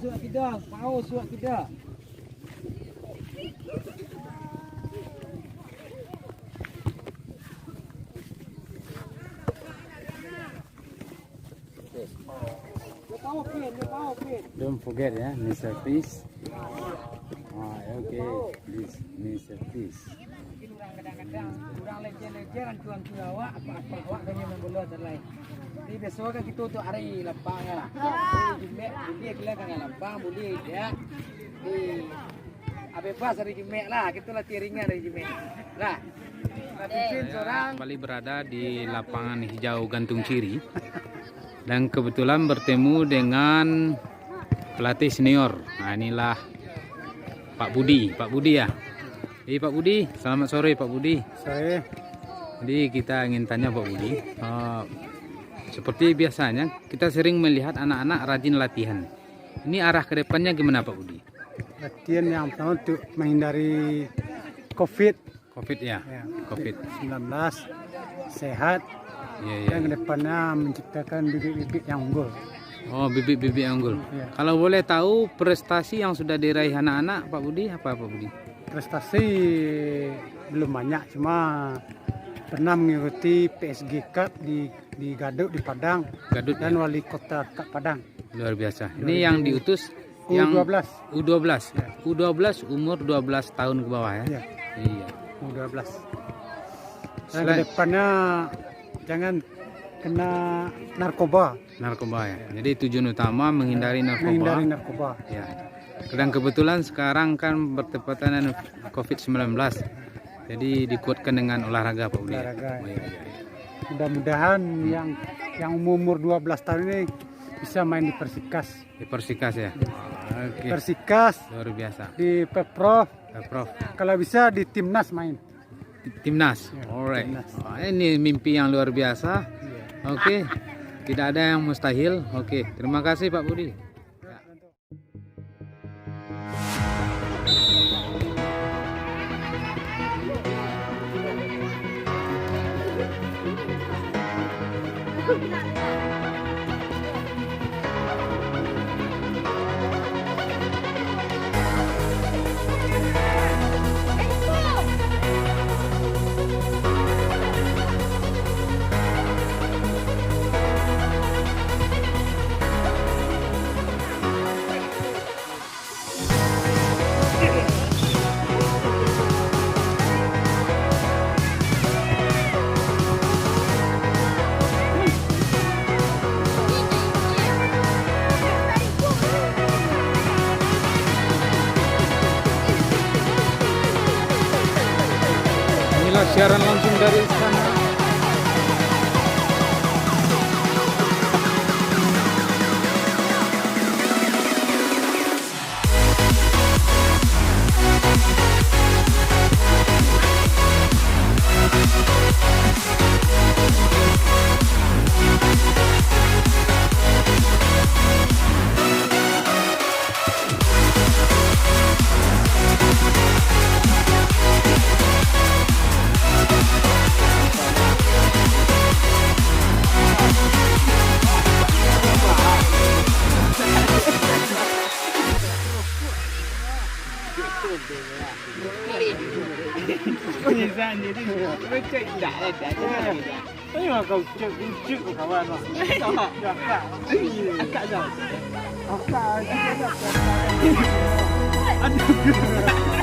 Suak kita, mau suak kita. Don't forget ya, Mr. Fish. Okay, this Mr. Fish. Kadang-kadang kurang lejer-lejeran tuan awak apa-apa awak kami membola terlain. Jadi besok kan kita untuk hari lapangan. Jumek, dia kira kan lapang, boleh ya. Di bebas hari Jumek lah, kita latih ringan hari Jumek. Lah. Kembali berada di lapangan hijau Gantung Ciri dan kebetulan bertemu dengan pelatih senior. Nah, inilah Pak Budi ya. Jadi Pak Budi, selamat sore Pak Budi. Sore. Jadi kita ingin tanya Pak Budi, seperti biasanya kita sering melihat anak-anak rajin latihan. Ini arah ke depannya gimana Pak Budi? Latihan yang pertama untuk menghindari COVID ya. COVID-19, sehat. Ya. Dan ke depannya menciptakan bibit-bibit yang unggul. Oh, bibit-bibit yang unggul. Ya. Kalau boleh tahu prestasi yang sudah diraih anak-anak Pak Budi apa Pak Budi? Prestasi belum banyak, cuma pernah mengikuti PSG Cup di Gadut di Padang, dan ya? Wali Kota Cup Padang. Luar biasa. Ini yang diutus U12. U12. Ya. U12 umur 12 tahun ke bawah ya. Ya. Iya. U12. Dan ke depannya jangan kena narkoba. Ya. Jadi tujuan utama menghindari narkoba. Ya. Dan kebetulan sekarang kan bertepatan dengan COVID-19. Jadi dikuatkan dengan olahraga Pak Budi. Olahraga. Oh, iya. Mudah-mudahan yang umur 12 tahun ini bisa main di Persikas. Di Persikas ya. Oke. Persikas. Luar biasa. Di Pemprov. Prof. Kalau bisa di Timnas main. Timnas. Ya, Alright. Timnas. Ini mimpi yang luar biasa. Ya. Oke. Tidak ada yang mustahil. Oke. Terima kasih Pak Budi. Inilah siaran langsung dari istana. Penyiksaan jadi lucu tidak ada. Ini mah kau cek kawan mah. Kakak jauh. Kakak. Aduh.